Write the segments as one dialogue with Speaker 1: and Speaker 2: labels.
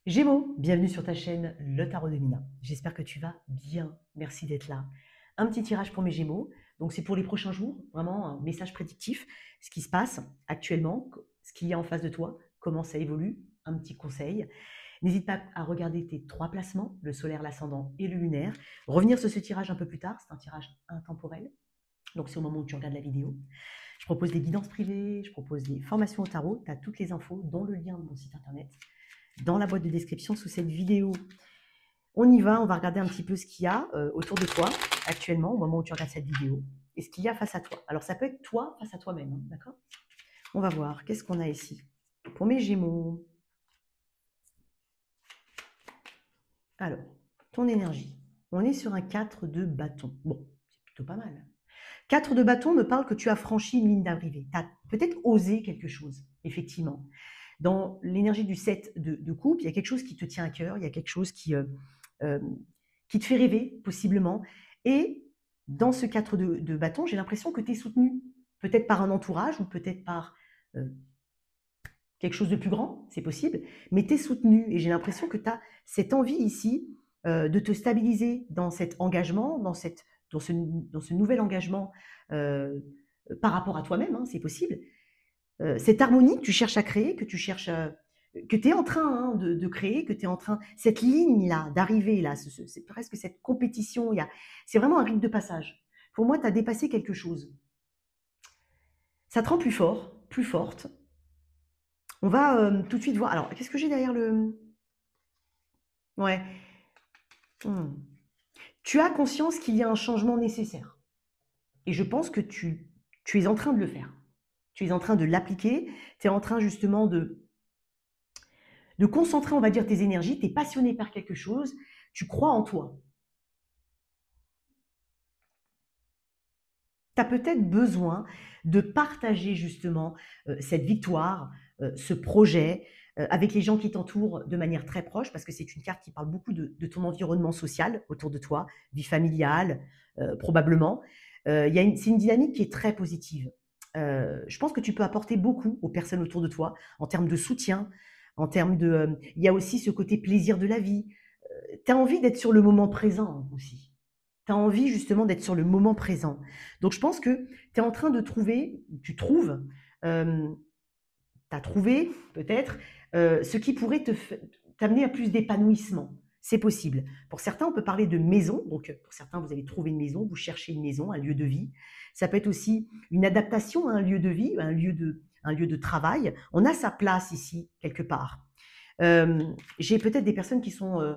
Speaker 1: Gémeaux, bienvenue sur ta chaîne Le Tarot de Mina. J'espère que tu vas bien. Merci d'être là. Un petit tirage pour mes Gémeaux. Donc c'est pour les prochains jours, vraiment un message prédictif. Ce qui se passe actuellement, ce qu'il y a en face de toi, comment ça évolue, un petit conseil. N'hésite pas à regarder tes trois placements, le solaire, l'ascendant et le lunaire. Revenir sur ce tirage un peu plus tard, c'est un tirage intemporel. Donc c'est au moment où tu regardes la vidéo. Je propose des guidances privées, je propose des formations au tarot. Tu as toutes les infos, dont le lien de mon site internet dans la boîte de description sous cette vidéo. On y va, on va regarder un petit peu ce qu'il y a autour de toi actuellement au moment où tu regardes cette vidéo et ce qu'il y a face à toi. Alors ça peut être toi face à toi-même, hein, d'accord? On va voir, qu'est-ce qu'on a ici pour mes Gémeaux? Alors, ton énergie. On est sur un 4 de bâton. Bon, c'est plutôt pas mal. 4 de bâton me parle que tu as franchi une ligne d'arrivée. Tu as peut-être osé quelque chose, effectivement. Dans l'énergie du 7 de coupe, il y a quelque chose qui te tient à cœur, il y a quelque chose euh, qui te fait rêver, possiblement. Et dans ce 4 de bâton, j'ai l'impression que tu es soutenu, peut-être par un entourage ou peut-être par euh, quelque chose de plus grand, c'est possible, mais tu es soutenu et j'ai l'impression que tu as cette envie ici de te stabiliser dans cet engagement, dans ce nouvel engagement par rapport à toi-même, hein, c'est possible. Cette harmonie que tu cherches à créer, que tu es en train de créer, que tu es en train, cette ligne-là, d'arriver là, c'est presque cette compétition, c'est vraiment un rite de passage. Pour moi, tu as dépassé quelque chose. Ça te rend plus fort, plus forte. On va tout de suite voir. Alors, qu'est-ce que j'ai derrière le... Ouais. Hmm. Tu as conscience qu'il y a un changement nécessaire. Et je pense que tu es en train de le faire. Tu es en train de l'appliquer. Tu es en train justement de concentrer, on va dire, tes énergies. Tu es passionné par quelque chose. Tu crois en toi. Tu as peut-être besoin de partager justement cette victoire, ce projet avec les gens qui t'entourent de manière très proche, parce que c'est une carte qui parle beaucoup de ton environnement social autour de toi, vie familiale probablement. C'est une dynamique qui est très positive. Je pense que tu peux apporter beaucoup aux personnes autour de toi en termes de soutien, en termes de... il y a aussi ce côté plaisir de la vie. Tu as envie d'être sur le moment présent aussi. Tu as envie justement d'être sur le moment présent. Donc je pense que tu es en train de trouver, tu trouves, tu as trouvé peut-être ce qui pourrait t'amener à plus d'épanouissement. C'est possible. Pour certains, on peut parler de maison. Donc pour certains, vous allez trouver une maison, vous cherchez une maison, un lieu de vie. Ça peut être aussi une adaptation à un lieu de vie, un lieu de travail. On a sa place ici, quelque part. J'ai peut-être des personnes qui sont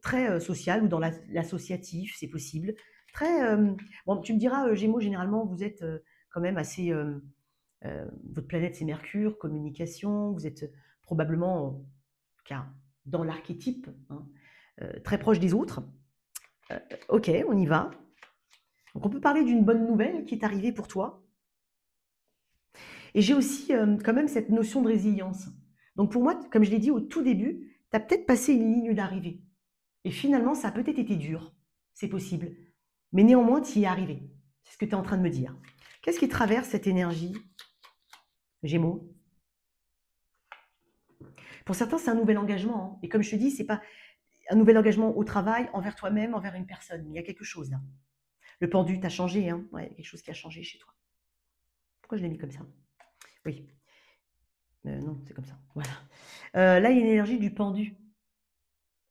Speaker 1: très sociales ou dans l'associatif, c'est possible. Très, bon, tu me diras, Gémeaux, généralement, vous êtes quand même assez... votre planète, c'est Mercure, communication, vous êtes probablement, car dans l'archétype, hein, très proche des autres. Ok, on y va. Donc on peut parler d'une bonne nouvelle qui est arrivée pour toi. Et j'ai aussi quand même cette notion de résilience. Donc pour moi, comme je l'ai dit au tout début, tu as peut-être passé une ligne d'arrivée. Et finalement, ça a peut-être été dur. C'est possible. Mais néanmoins, tu y es arrivé. C'est ce que tu es en train de me dire. Qu'est-ce qui traverse cette énergie, Gémeaux? Pour certains, c'est un nouvel engagement, hein. Et comme je te dis, c'est pas un nouvel engagement au travail, envers toi-même, envers une personne. Il y a quelque chose là. Le pendu t'a changé, hein. Ouais, il y a quelque chose qui a changé chez toi. Pourquoi je l'ai mis comme ça? Oui. Non, c'est comme ça. Voilà. Là, il y a une énergie du pendu.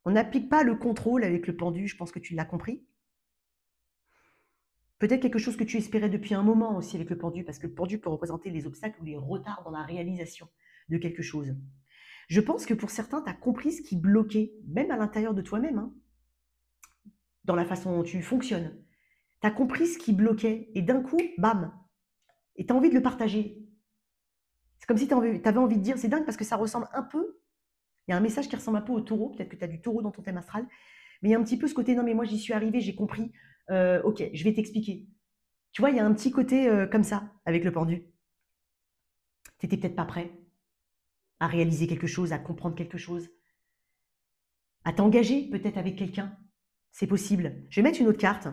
Speaker 1: On n'applique pas le contrôle avec le pendu, je pense que tu l'as compris. Peut-être quelque chose que tu espérais depuis un moment aussi avec le pendu, parce que le pendu peut représenter les obstacles ou les retards dans la réalisation de quelque chose. Je pense que pour certains, tu as compris ce qui bloquait, même à l'intérieur de toi-même, hein, dans la façon dont tu fonctionnes. Tu as compris ce qui bloquait, et d'un coup, bam, et tu as envie de le partager. C'est comme si tu avais envie de dire, c'est dingue parce que ça ressemble un peu, il y a un message qui ressemble un peu au taureau, peut-être que tu as du taureau dans ton thème astral, mais il y a un petit peu ce côté, non mais moi j'y suis arrivé, j'ai compris, ok, je vais t'expliquer. Tu vois, il y a un petit côté comme ça avec le pendu. Tu n'étais peut-être pas prêt à réaliser quelque chose, à comprendre quelque chose, à t'engager peut-être avec quelqu'un. C'est possible. Je vais mettre une autre carte.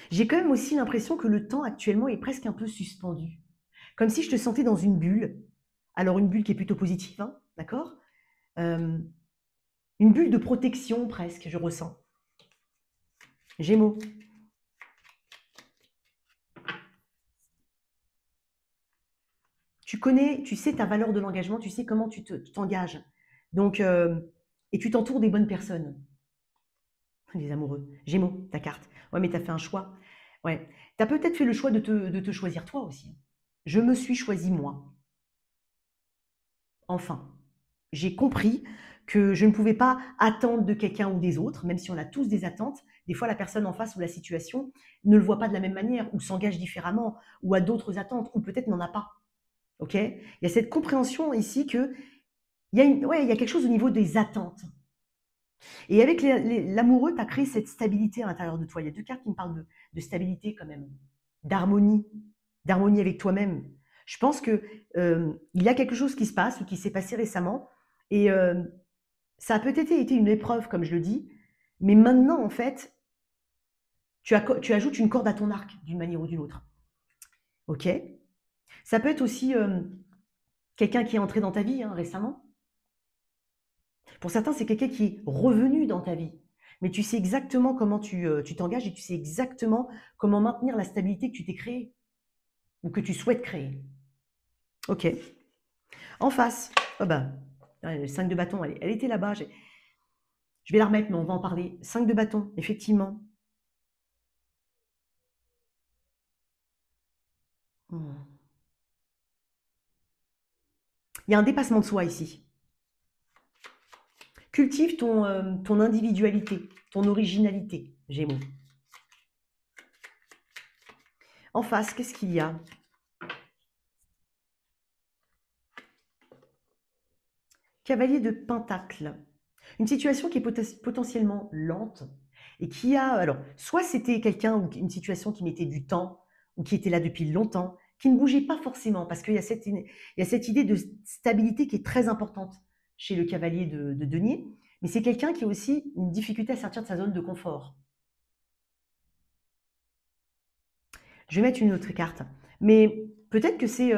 Speaker 1: J'ai quand même aussi l'impression que le temps actuellement est presque un peu suspendu. Comme si je te sentais dans une bulle, Alors, une bulle qui est plutôt positive, hein, d'accord? Une bulle de protection presque, je ressens. Gémeaux. Tu connais, tu sais ta valeur de l'engagement, tu sais comment tu t'engages. Donc, et tu t'entoures des bonnes personnes. Les amoureux. Gémeaux, ta carte. Ouais, mais tu as fait un choix. Ouais. Tu as peut-être fait le choix de te choisir toi aussi. Je me suis choisi moi. Enfin, j'ai compris que je ne pouvais pas attendre de quelqu'un ou des autres, même si on a tous des attentes. Des fois, la personne en face ou la situation ne le voit pas de la même manière, ou s'engage différemment, ou a d'autres attentes, ou peut-être n'en a pas. Ok? Il y a cette compréhension ici que ouais, il y a quelque chose au niveau des attentes. Et avec l'amoureux, tu as créé cette stabilité à l'intérieur de toi. Il y a deux cartes qui me parlent de stabilité quand même, d'harmonie avec toi-même. Je pense que il y a quelque chose qui se passe ou qui s'est passé récemment et ça a peut-être été une épreuve, comme je le dis, mais maintenant, en fait, tu ajoutes une corde à ton arc d'une manière ou d'une autre. Ok? Ça peut être aussi quelqu'un qui est entré dans ta vie hein, récemment. Pour certains, c'est quelqu'un qui est revenu dans ta vie. Mais tu sais exactement comment tu t'engages et tu sais exactement comment maintenir la stabilité que tu t'es créée ou que tu souhaites créer. Ok. En face, oh ben, le 5 de bâton, elle était là-bas. Je vais la remettre, mais on va en parler. 5 de bâton, effectivement. Hmm. Il y a un dépassement de soi ici. Cultive ton individualité, ton originalité, Gémeaux. En face, qu'est-ce qu'il y a? Cavalier de Pentacle. Une situation qui est potentiellement lente et qui a... Alors, soit c'était quelqu'un ou une situation qui mettait du temps ou qui était là depuis longtemps, qui ne bougeait pas forcément parce qu'il y a cette idée de stabilité qui est très importante chez le cavalier de denier, mais c'est quelqu'un qui a aussi une difficulté à sortir de sa zone de confort. Je vais mettre une autre carte. Mais peut-être que c'est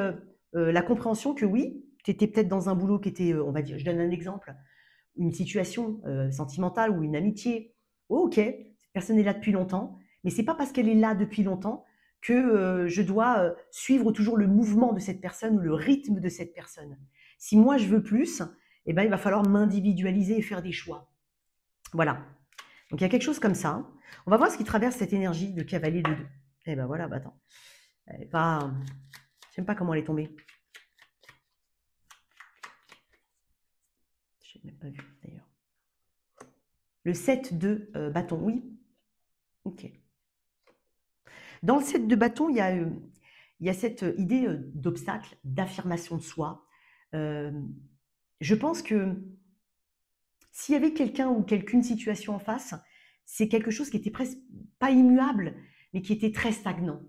Speaker 1: la compréhension que oui, tu étais peut-être dans un boulot qui était, on va dire, je donne un exemple, une situation sentimentale ou une amitié. Oh, ok, cette personne est là depuis longtemps, mais c'est pas parce qu'elle est là depuis longtemps que je dois suivre toujours le mouvement de cette personne ou le rythme de cette personne. Si moi je veux plus, eh ben, il va falloir m'individualiser et faire des choix. Voilà. Donc il y a quelque chose comme ça. On va voir ce qui traverse cette énergie de cavalier de deux. Eh ben voilà, bah attends. Elle est pas... Je sais même pas comment elle est tombée. Je n'ai même pas vu d'ailleurs. Le 7 de bâton, oui. Ok. Dans le 7 de bâton, il y a cette idée d'obstacle, d'affirmation de soi. Je pense que s'il y avait quelqu'un ou quelqu'une situation en face, c'est quelque chose qui était presque pas immuable, mais qui était très stagnant.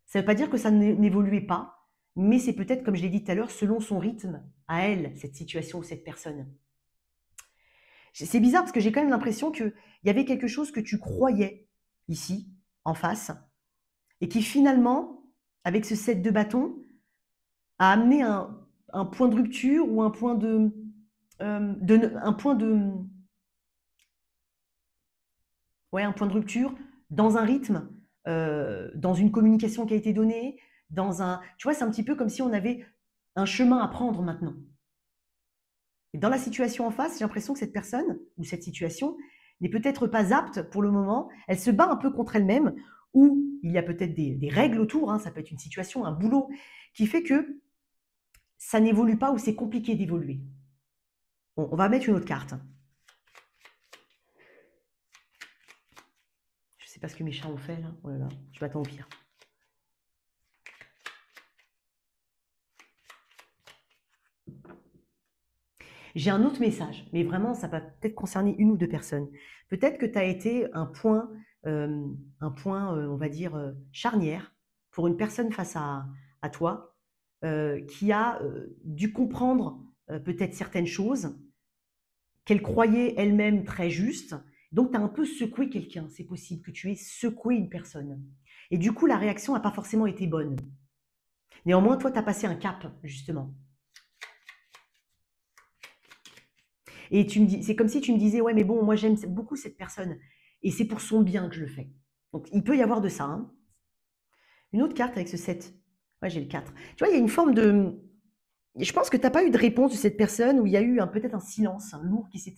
Speaker 1: Ça ne veut pas dire que ça n'évoluait pas, mais c'est peut-être, comme je l'ai dit tout à l'heure, selon son rythme, à elle, cette situation ou cette personne. C'est bizarre parce que j'ai quand même l'impression qu'il y avait quelque chose que tu croyais ici, en face, et qui finalement, avec ce 7 de bâton, a amené un point de rupture ou un point un point de rupture dans un rythme, dans une communication qui a été donnée, tu vois, c'est un petit peu comme si on avait un chemin à prendre maintenant. Et dans la situation en face, j'ai l'impression que cette personne ou cette situation n'est peut-être pas apte pour le moment. Elle se bat un peu contre elle-même, ou il y a peut-être des règles autour, hein, ça peut être une situation, un boulot, qui fait que ça n'évolue pas ou c'est compliqué d'évoluer. Bon, on va mettre une autre carte. Je ne sais pas ce que mes chats ont fait là. Oh là là, je m'attends au pire. J'ai un autre message, mais vraiment, ça va peut-être concerner une ou deux personnes. Peut-être que tu as été un point, on va dire, charnière pour une personne face à toi qui a dû comprendre peut-être certaines choses qu'elle croyait elle-même très justes. Donc, tu as un peu secoué quelqu'un. C'est possible que tu aies secoué une personne. Et du coup, la réaction n'a pas forcément été bonne. Néanmoins, toi, tu as passé un cap, justement. Et tu me dis, c'est comme si tu me disais, ouais, mais bon, moi j'aime beaucoup cette personne et c'est pour son bien que je le fais. Donc il peut y avoir de ça, hein. Une autre carte avec ce 7. Ouais, j'ai le 4. Tu vois, il y a une forme de... Je pense que tu n'as pas eu de réponse de cette personne où il y a eu peut-être un silence, un lourd qui s'est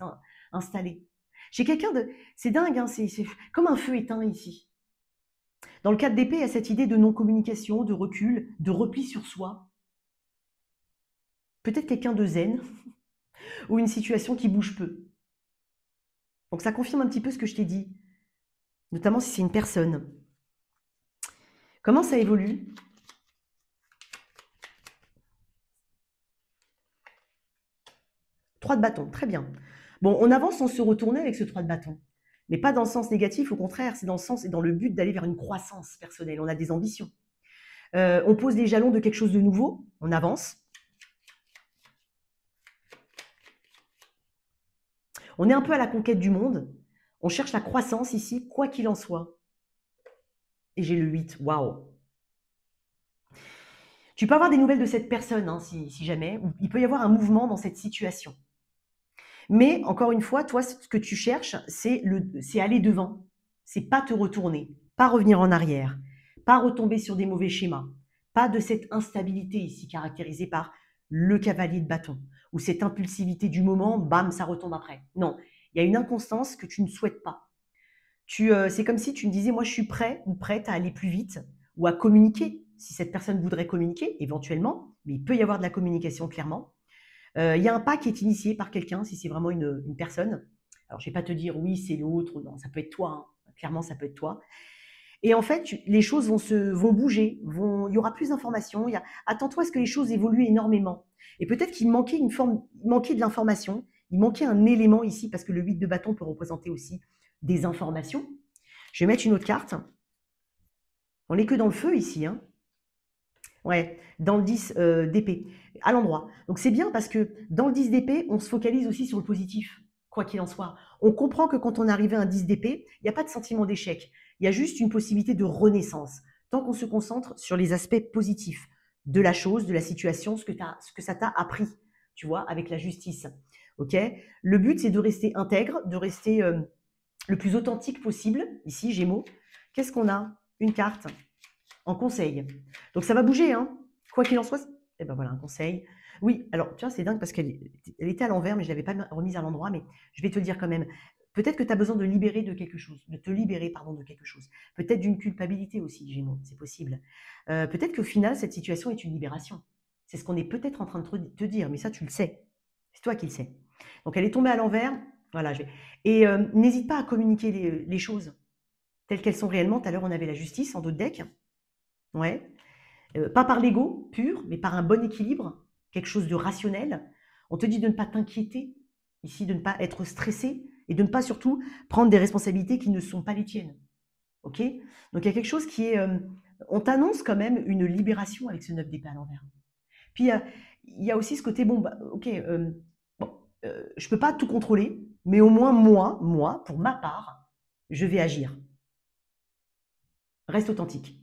Speaker 1: installé. J'ai quelqu'un de... C'est dingue, hein, c'est comme un feu éteint ici. Dans le 4 d'épée, il y a cette idée de non-communication, de recul, de repli sur soi. Peut-être quelqu'un de zen ou une situation qui bouge peu. Donc ça confirme un petit peu ce que je t'ai dit, notamment si c'est une personne. Comment ça évolue? 3 de bâton, très bien. Bon, on avance sans se retourner avec ce 3 de bâton, mais pas dans le sens négatif, au contraire, c'est dans le sens et dans le but d'aller vers une croissance personnelle. On a des ambitions. On pose les jalons de quelque chose de nouveau, on avance. On est un peu à la conquête du monde, on cherche la croissance ici, quoi qu'il en soit. Et j'ai le 8, waouh! Tu peux avoir des nouvelles de cette personne, hein, si jamais, ou il peut y avoir un mouvement dans cette situation. Mais encore une fois, toi, ce que tu cherches, c'est aller devant. C'est pas te retourner, pas revenir en arrière, pas retomber sur des mauvais schémas, pas de cette instabilité ici caractérisée par le cavalier de bâton, ou cette impulsivité du moment, bam, ça retombe après. Non, il y a une inconstance que tu ne souhaites pas. C'est comme si tu me disais, moi je suis prêt ou prête à aller plus vite, ou à communiquer, si cette personne voudrait communiquer, éventuellement, mais il peut y avoir de la communication clairement. Il y a un pas qui est initié par quelqu'un, si c'est vraiment une personne. Alors, je ne vais pas te dire oui, c'est l'autre, non, ça peut être toi, hein. Clairement, ça peut être toi. Et en fait, les choses vont bouger, il y aura plus d'informations. Attends-toi à ce que les choses évoluent énormément. Et peut-être qu'il manquait il manquait de l'information, il manquait un élément ici, parce que le 8 de bâton peut représenter aussi des informations. Je vais mettre une autre carte. On n'est que dans le feu ici, hein. Ouais, dans le 10 d'épée, à l'endroit. Donc c'est bien parce que dans le 10 d'épée, on se focalise aussi sur le positif, quoi qu'il en soit. On comprend que quand on arrive à un 10 d'épée, il n'y a pas de sentiment d'échec. Il y a juste une possibilité de renaissance. Tant qu'on se concentre sur les aspects positifs de la chose, de la situation, ce que ça t'a appris, tu vois, avec la justice. Ok. Le but, c'est de rester intègre, de rester le plus authentique possible. Ici, Gémeaux. Qu'est-ce qu'on a? Une carte en conseil. Donc ça va bouger, hein. Quoi qu'il en soit, et ben voilà, un conseil. Oui, alors tu vois, c'est dingue parce qu'elle était à l'envers, mais je ne l'avais pas remise à l'endroit, mais je vais te le dire quand même. Peut-être que tu as besoin de libérer de quelque chose, de te libérer, pardon, de quelque chose. Peut-être d'une culpabilité aussi, Gémeaux, c'est possible. Peut-être qu'au final, cette situation est une libération. C'est ce qu'on est peut-être en train de te dire, mais ça, tu le sais. C'est toi qui le sais. Donc elle est tombée à l'envers. Voilà, et n'hésite pas à communiquer les choses telles qu'elles sont réellement. Tout à l'heure, on avait la justice en d'autres decks. Ouais. Pas par l'ego pur, mais par un bon équilibre, quelque chose de rationnel. On te dit de ne pas t'inquiéter, ici, de ne pas être stressé et de ne pas surtout prendre des responsabilités qui ne sont pas les tiennes. Ok. Donc il y a quelque chose qui est... on t'annonce quand même une libération avec ce 9 d'épée à l'envers. Puis il y a aussi ce côté, bon, bah, ok, bon, je ne peux pas tout contrôler, mais au moins moi, pour ma part, je vais agir. Reste authentique.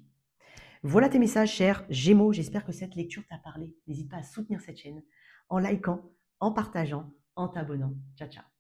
Speaker 1: Voilà tes messages, chers Gémeaux. J'espère que cette lecture t'a parlé. N'hésite pas à soutenir cette chaîne en likant, en partageant, en t'abonnant. Ciao, ciao.